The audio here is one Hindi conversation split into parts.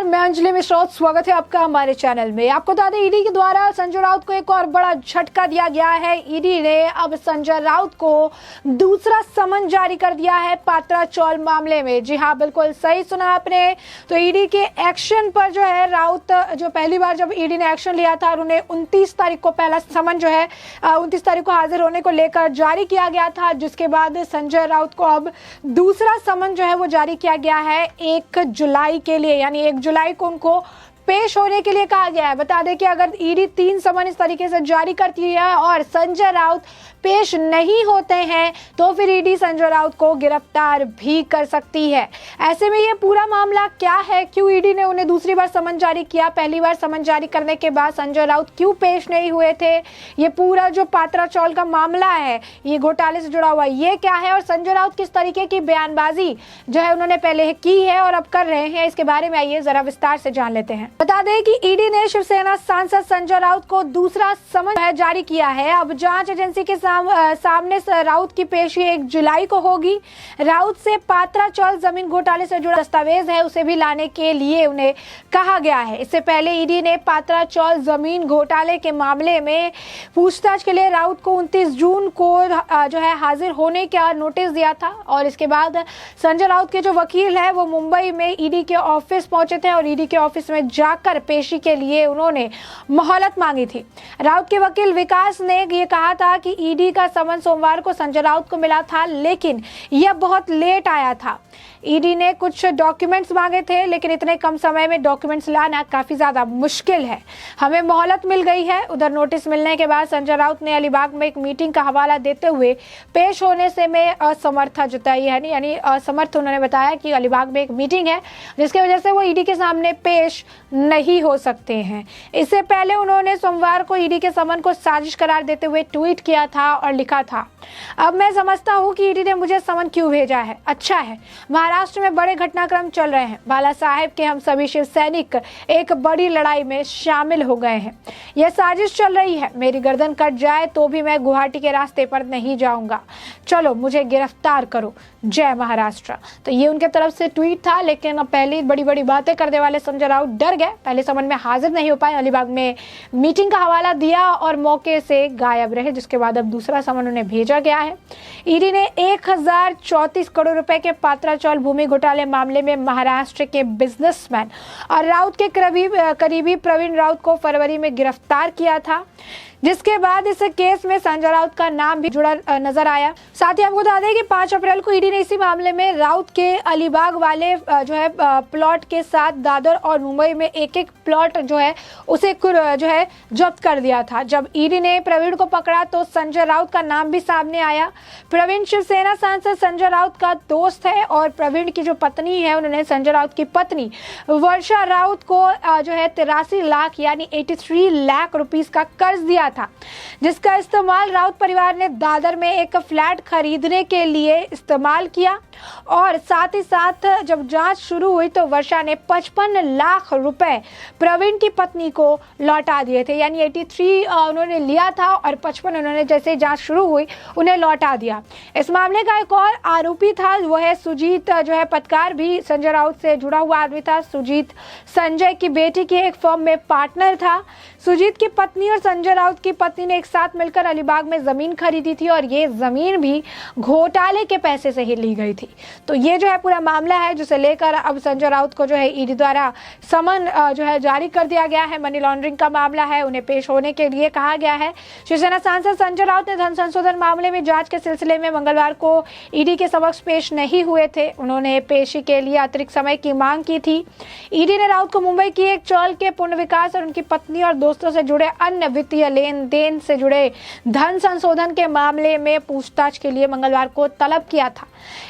मैं अंजलि मिश्रा, स्वागत है आपका हमारे चैनल में। आपको बता दें, ईडी के द्वारा संजय राउत को एक और बड़ा झटका दिया गया है। ईडी ने अब संजय राउत को दूसरा समन जारी कर दिया है पात्रा चौल मामले में। जी हाँ, बिल्कुल सही सुना आपने। तो ईडी के एक्शन पर जो है राउत, जो पहली बार जब ईडी ने एक्शन लिया था और उन्हें 29 तारीख को पहला समन जो है 29 तारीख को हाजिर होने को लेकर जारी किया गया था, जिसके बाद संजय राउत को अब दूसरा समन जो है वो जारी किया गया है 1 जुलाई के लिए, यानी 1 जुलाई को उनको पेश होने के लिए कहा गया है। बता दें कि अगर ईडी 3 समन इस तरीके से जारी करती है और संजय राउत पेश नहीं होते हैं तो फिर ईडी संजय राउत को गिरफ्तार भी कर सकती है। ऐसे में ये पूरा मामला क्या है, क्यों ईडी ने उन्हें दूसरी बार समन जारी किया, पहली बार समन जारी करने के बाद संजय राउत क्यों पेश नहीं हुए थे, ये पूरा जो पात्रा चौल का मामला है, ये घोटाले से जुड़ा हुआ ये क्या है और संजय राउत किस तरीके की बयानबाजी जो है उन्होंने पहले की है और अब कर रहे हैं, इसके बारे में आइए जरा विस्तार से जान लेते हैं। बता दें कि ईडी ने शिवसेना सांसद संजय राउत को दूसरा समन जारी किया है। अब जांच एजेंसी के सामने राउत की पेशी 1 जुलाई को होगी। राउत से पात्रा चौल जमीन घोटाले से जुड़ा दस्तावेज है, उसे भी लाने के लिए उन्हें कहा गया है। इससे पहले ईडी ने पात्रा चौल जमीन घोटाले के मामले में पूछताछ के लिए राउत को 29 जून को जो है हाजिर होने का नोटिस दिया था और इसके बाद संजय राउत के जो वकील है वो मुंबई में ईडी के ऑफिस पहुंचे थे और ईडी के ऑफिस में जाकर पेशी के लिए उन्होंने मोहलत मांगी थी। राउत के वकील विकास ने ये कहा था कि ईडी का समन सोमवार को संजय राउत को मिला था, लेकिन यह बहुत लेट आया था। ईडी ने कुछ डॉक्यूमेंट्स मांगे थे, लेकिन इतने कम समय में डॉक्यूमेंट्स लाना काफी ज्यादा मुश्किल है। हमें मोहलत मिल गई है। उधर नोटिस मिलने के बाद संजय राउत ने अलीबाग में एक मीटिंग का हवाला देते हुए पेश होने से में असमर्था जताई है, यानी असमर्थ उन्होंने बताया कि अलीबाग में एक मीटिंग है जिसकी वजह से वो ईडी के सामने पेश नहीं हो सकते हैं। इससे पहले उन्होंने सोमवार को ईडी के समन को साजिश करार देते हुए ट्वीट किया था और लिखा था, अब मैं समझता हूँ कि ईडी ने मुझे समन क्यों भेजा है। अच्छा है, महाराष्ट्र में बड़े घटनाक्रम चल रहे हैं। बाला साहेब के हम सभी शिव सैनिक एक बड़ी लड़ाई में शामिल हो गए हैं। यह साजिश चल रही है। मेरी गर्दन कट जाए तो भी मैं गुवाहाटी के रास्ते पर नहीं जाऊंगा। चलो मुझे गिरफ्तार करो, जय महाराष्ट्र। तो ये उनके तरफ से ट्वीट था, लेकिन अब पहले बड़ी बड़ी बातें करने वाले संजय राउत डर गए। पहले समन में हाजिर नहीं हो पाए, अलीबाग में मीटिंग का हवाला दिया और मौके से गायब रहे, जिसके बाद अब दूसरा समन उन्हें भेजा गया है। ईडी ने 1034 करोड़ रुपए के पात्रा चौल भूमि घोटाले मामले में महाराष्ट्र के बिजनेसमैन और राउत के करीबी प्रवीण राउत को फरवरी में गिरफ्तार किया था, जिसके बाद इस केस में संजय राउत का नाम भी जुड़ा नजर आया। साथ ही आपको बता दें कि 5 अप्रैल को ईडी ने इसी मामले में राउत के अलीबाग वाले जो है प्लॉट के साथ दादर और मुंबई में एक प्लॉट जो है उसे जो है जब्त कर दिया था। जब ईडी ने प्रवीण को पकड़ा तो संजय राउत का नाम भी सामने आया। प्रवीण शिवसेना सांसद संजय राउत का दोस्त है और प्रवीण की जो पत्नी है, उन्होंने संजय राउत की पत्नी वर्षा राउत को जो है 83 लाख यानी 83 लाख रुपीस का कर्ज दिया था, जिसका इस्तेमाल राउत परिवार ने दादर में एक फ्लैट खरीदने के लिए इस्तेमाल किया। और साथ ही साथ जब जांच शुरू हुई तो वर्षा ने 55 लाख रुपए प्रवीण की पत्नी को लौटा दिए थे, यानी 83 उन्होंने लिया था और 55 उन्होंने जैसे जांच शुरू हुई उन्हें लौटा दिया। इस मामले का एक और आरोपी था, वो है सुजीत जो है पत्रकार, भी संजय राउत से जुड़ा हुआ आदमी था। सुजीत संजय की बेटी की एक फर्म में पार्टनर था। सुजीत की पत्नी और संजय राउत की पत्नी ने एक साथ मिलकर अलीबाग में जमीन खरीदी थी और ये जमीन भी घोटाले के पैसे से ही ली गई थी। तो ये जो है पूरा मामला है, जिसे लेकर अब संजय राउत को जो है ईडी द्वारा समन जो है जारी कर दिया गया है। मनी लॉन्ड्रिंग का मामला है, उन्हें पेश होने के लिए कहा गया है। शिवसेना सांसद संजय राउत ने धन संशोधन मामले में जांच के सिलसिले में मंगलवार को ईडी के समक्ष पेश नहीं हुए थे। उन्होंने पेशी के लिए अतिरिक्त समय की मांग की थी। ईडी ने राउत को मुंबई की एक चौल के पुण्य विकास और उनकी पत्नी और दोस्तों से जुड़े अन्य वित्तीय लेन देन से जुड़े धन संशोधन के मामले में पूछताछ के लिए मंगलवार को तलब किया था,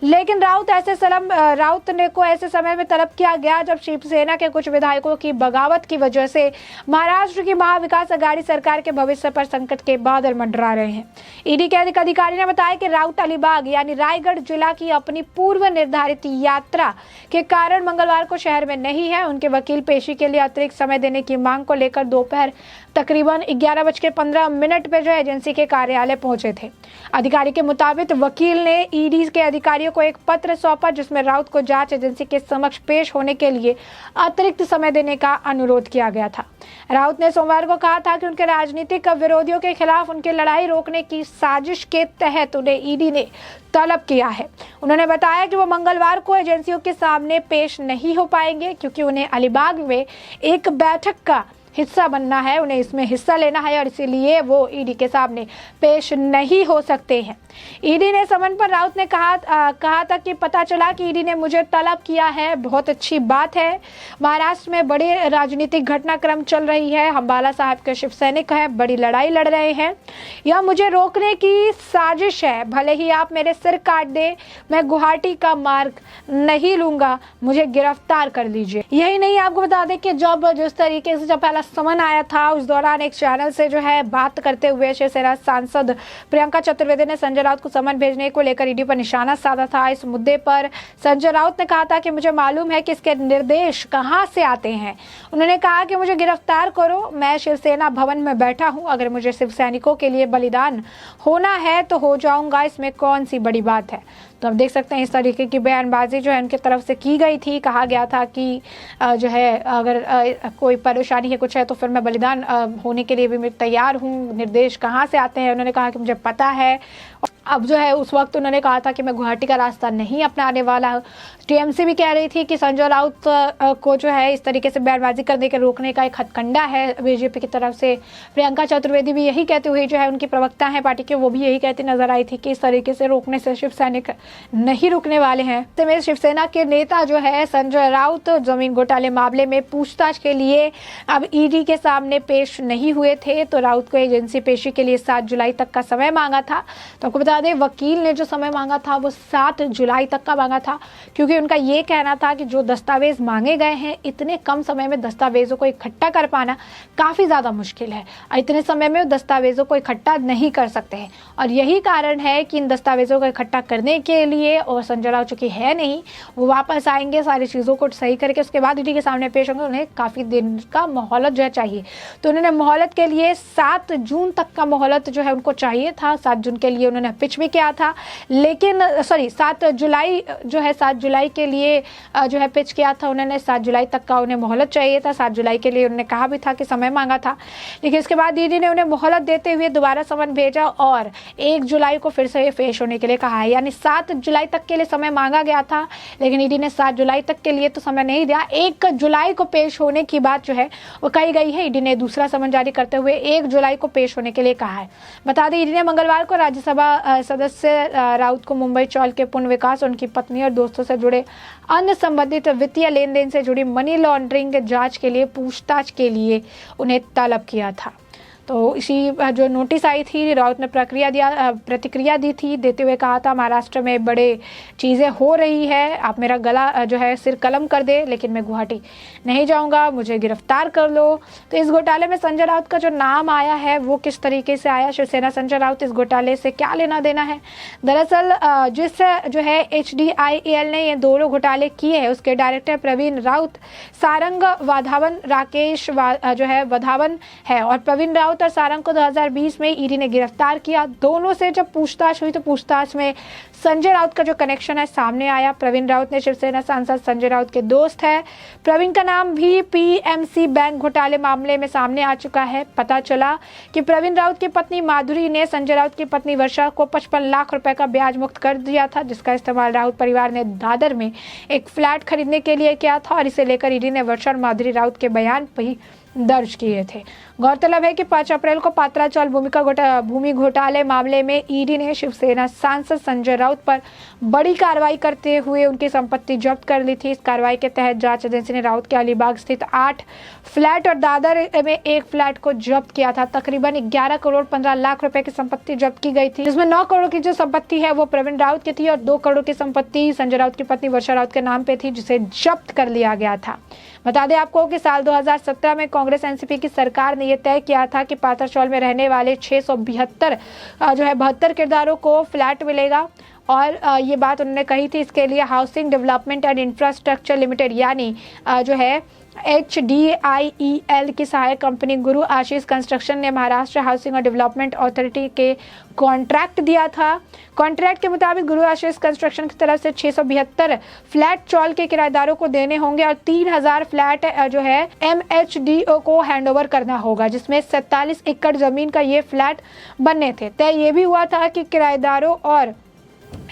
लेकिन राउत ने को ऐसे समय में तलब किया गया जब शिवसेना के कुछ विधायकों की बगावत की वजह से महाराष्ट्र की महाविकास अघाड़ी सरकार के भविष्य पर संकट के बादल मंडरा रहे हैं। ईडी के एक अधिकारी ने बताया कि राउत अलीबाग यानी रायगढ़ जिला की अपनी पूर्व निर्धारित यात्रा के कारण मंगलवार को शहर में नहीं है। उनके वकील पेशी के लिए अतिरिक्त समय देने की मांग को लेकर दोपहर तकरीबन 11:15 पे जो है एजेंसी के कार्यालय पहुंचे थे। अधिकारी के मुताबिक वकील ने ईडी के अधिकारियों को एक पत्र सौंपा जिसमें राउत को जांच एजेंसी के समक्ष पेश होने के लिए अतिरिक्त समय देने का अनुरोध किया गया था। राउत ने सोमवार को कहा था कि उनके राजनीतिक विरोधियों के खिलाफ उनकी लड़ाई रोकने की साजिश के तहत उन्हें ईडी ने तलब किया है। उन्होंने बताया कि वो मंगलवार को एजेंसियों के सामने पेश नहीं हो पाएंगे क्योंकि उन्हें अलीबाग में एक बैठक का हिस्सा बनना है, उन्हें इसमें हिस्सा लेना है और इसीलिए वो ईडी के सामने पेश नहीं हो सकते हैं। ईडी ने समन पर राउत ने कहा था कि पता चला कि ईडी ने मुझे तलब किया है, बहुत अच्छी बात है। महाराष्ट्र में बड़े राजनीतिक घटनाक्रम चल रही है, हम बाला साहब के शिव सैनिक हैं, बड़ी लड़ाई लड़ रहे हैं, यह मुझे रोकने की साजिश है। भले ही आप मेरे सिर काट दे, मैं गुवाहाटी का मार्ग नहीं लूंगा, मुझे गिरफ्तार कर लीजिए। यही नहीं, आपको बता दें कि जिस तरीके से जब पहला समन आया था उस दौरान एक चैनल से जो है बात करते हुए शिवसेना सांसद प्रियंका चतुर्वेदी ने संजय राउत को समन भेजने को लेकर ईडी पर निशाना साधा था। इस मुद्दे पर संजय राउत ने कहा था कि मुझे मालूम है कि इसके निर्देश कहां से आते हैं। उन्होंने कहा कि मुझे गिरफ्तार करो, मैं शिवसेना भवन में बैठा हूं, अगर मुझे शिव सैनिकों के लिए बलिदान होना है तो हो जाऊंगा, इसमें कौन सी बड़ी बात है। तो आप देख सकते हैं इस तरीके की बयानबाजी जो है उनकी तरफ से की गई थी। कहा गया था कि जो है अगर कोई परेशानी है, कुछ है, तो फिर मैं बलिदान होने के लिए भी मैं तैयार हूँ। निर्देश कहाँ से आते हैं उन्होंने कहा कि मुझे पता है। अब जो है उस वक्त उन्होंने कहा था कि मैं गुवाहाटी का रास्ता नहीं अपनाने वाला हूँ। टीएमसी भी कह रही थी कि संजय राउत को जो है इस तरीके से बयानबाजी करने के रोकने का एक हथकंडा है बीजेपी की तरफ से। प्रियंका चतुर्वेदी भी यही कहती हुई जो है उनकी प्रवक्ता है पार्टी की, वो भी यही कहती नजर आई थी कि इस तरीके से रोकने से शिव सैनिक नहीं रुकने वाले हैं। तो में शिवसेना के नेता जो है संजय राउत जमीन घोटाले मामले में पूछताछ के लिए अब ईडी के सामने पेश नहीं हुए थे, तो राउत को एजेंसी पेशी के लिए 7 जुलाई तक का समय मांगा था। तो आपको बता दें वकील ने जो समय मांगा था वो 7 जुलाई तक का मांगा था, क्योंकि उनका ये कहना था कि जो दस्तावेज मांगे गए हैं इतने कम समय में दस्तावेजों को इकट्ठा कर पाना काफ़ी ज़्यादा मुश्किल है। इतने समय में दस्तावेजों को इकट्ठा नहीं कर सकते हैं और यही कारण है कि इन दस्तावेजों को इकट्ठा करने के लिए, और संजय राउत चूंकि है नहीं, वो वापस आएंगे, सारी चीज़ों को सही करके उसके बाद ईडी के सामने पेश होंगे। उन्हें काफ़ी दिन का मोहलत जो है चाहिए, तो उन्होंने मोहलत के लिए 7 जून तक का मोहलत जो है उनको चाहिए था। 7 जून के लिए उन्होंने पिच भी किया था, लेकिन 7 जुलाई जो है 7 जुलाई के लिए जो है पिच किया था उन्होंने। 7 जुलाई तक का उन्हें मोहलत चाहिए था, 7 जुलाई के लिए उन्होंने कहा भी था कि समय मांगा था, लेकिन इसके बाद ईडी ने उन्हें मोहलत देते हुए दोबारा समन भेजा और 1 जुलाई को फिर से पेश होने के लिए कहा है। यानी 7 जुलाई तक के लिए समय मांगा गया था, लेकिन ईडी ने 7 जुलाई तक के लिए तो समय नहीं दिया। 1 जुलाई को पेश होने की बात जो है वो कही गई है। ईडी ने दूसरा समन जारी करते हुए 1 जुलाई को पेश होने के लिए कहा है। बता दें ईडी ने मंगलवार को राज्यसभा सदस्य राउत को मुंबई चौल के पुण्य विकास, उनकी पत्नी और दोस्तों से जुड़े अन्य संबंधित वित्तीय लेन देन से जुड़ी मनी लॉन्ड्रिंग जांच के लिए पूछताछ के लिए उन्हें तलब किया था। तो इसी जो नोटिस आई थी राउत ने प्रतिक्रिया दी थी, देते हुए कहा था महाराष्ट्र में बड़े चीज़ें हो रही है, आप मेरा गला जो है सिर कलम कर दे, लेकिन मैं गुवाहाटी नहीं जाऊंगा, मुझे गिरफ्तार कर लो। तो इस घोटाले में संजय राउत का जो नाम आया है वो किस तरीके से आया, शिवसेना संजय राउत इस घोटाले से क्या लेना देना है। दरअसल जिस जो है HDIEL ने ये दोनों घोटाले किए हैं उसके डायरेक्टर प्रवीण राउत, सारंग वाधावन राकेश जो है वधावन है, और प्रवीण राउत और सारंग को 2020 में ईडी ने गिरफ्तार किया। दोनों से जब पूछताछ हुई तो पूछताछ में संजय राउत का जो कनेक्शन है सामने आया। प्रवीण राउत ने शिवसेना सांसद संजय राउत के दोस्त है। प्रवीण का नाम भी PMC बैंक घोटाले मामले में सामने आ चुका है। पता चला कि प्रवीण राउत की पत्नी माधुरी ने संजय राउत की पत्नी वर्षा को 55 लाख रुपए का ब्याज मुक्त कर दिया था, जिसका इस्तेमाल राउत परिवार ने दादर में एक फ्लैट खरीदने के लिए किया था, और इसे लेकर ईडी ने वर्षा और माधुरी राउत के बयान भी दर्ज किए थे। गौरतलब है कि 5 अप्रैल को पात्राचौल भूमि घोटाले मामले में ईडी ने शिवसेना सांसद संजय राउत पर बड़ी कार्रवाई करते हुए उनकी संपत्ति जब्त कर ली थी। इस कार्रवाई के तहत जांच एजेंसी ने राउत के अलीबाग स्थित 8 फ्लैट और दादर में एक फ्लैट को जब्त किया था। तकरीबन 11 करोड़ 15 लाख रुपए की संपत्ति जब्त की गई थी, जिसमें 9 करोड़ की जो संपत्ति है वो प्रवीण राउत की थी और 2 करोड़ की संपत्ति संजय राउत की पत्नी वर्षा राउत के नाम पे थी, जिसे जब्त कर लिया गया था। बता दें आपको कि साल 2017 में कांग्रेस एनसीपी की सरकार ने यह तय किया था कि पात्राचौल में रहने वाले 72 किरदारों को फ्लैट मिलेगा, और ये बात उन्होंने कही थी। इसके लिए housing development and infrastructure limited यानी जो है HDIEL की सहायक कंपनी गुरु आशीष कंस्ट्रक्शन ने महाराष्ट्र हाउसिंग और डेवलपमेंट अथॉरिटी के कॉन्ट्रैक्ट दिया था। कॉन्ट्रैक्ट के मुताबिक गुरु आशीष कंस्ट्रक्शन की तरफ से 672 फ्लैट चौल के किराएदारों को देने होंगे और 3000 फ्लैट जो है MHDO को हैंडओवर करना होगा, जिसमें 47 एकड़ जमीन का ये फ्लैट बनने थे। तय ये भी हुआ था कि किराएदारों और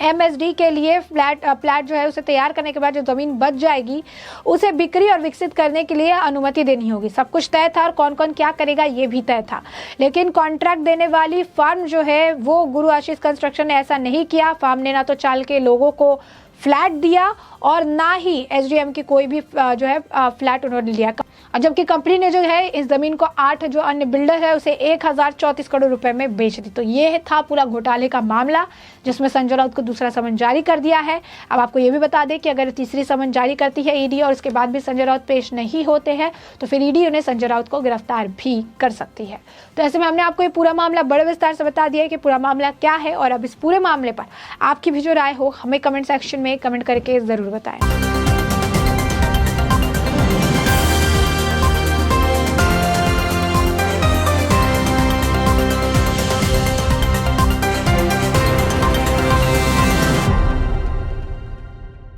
MSD के लिए फ्लैट जो है उसे तैयार करने के बाद जो ज़मीन बच जाएगी उसे बिक्री और विकसित करने के लिए अनुमति देनी होगी। सब कुछ तय था और कौन कौन क्या करेगा ये भी तय था, लेकिन कॉन्ट्रैक्ट देने वाली फर्म जो है वो गुरु आशीष कंस्ट्रक्शन ने ऐसा नहीं किया। फर्म ने ना तो चाल के लोगों को फ्लैट दिया और ना ही SDM की कोई भी जो है फ्लैट उन्होंने लिया। और जबकि कंपनी ने जो है इस जमीन को 8 जो अन्य बिल्डर है उसे 1034 करोड़ रुपए में बेच दी। तो ये था पूरा घोटाले का मामला जिसमें संजय राउत को दूसरा समन जारी कर दिया है। अब आपको ये भी बता दें कि अगर तीसरी समन जारी करती है ईडी और उसके बाद भी संजय राउत पेश नहीं होते हैं तो फिर ईडी उन्हें संजय राउत को गिरफ्तार भी कर सकती है। तो ऐसे में हमने आपको ये पूरा मामला बड़े विस्तार से बता दिया है कि पूरा मामला क्या है। और अब इस पूरे मामले पर आपकी भी जो राय हो हमें कमेंट सेक्शन में कमेंट करके जरूर बताएं।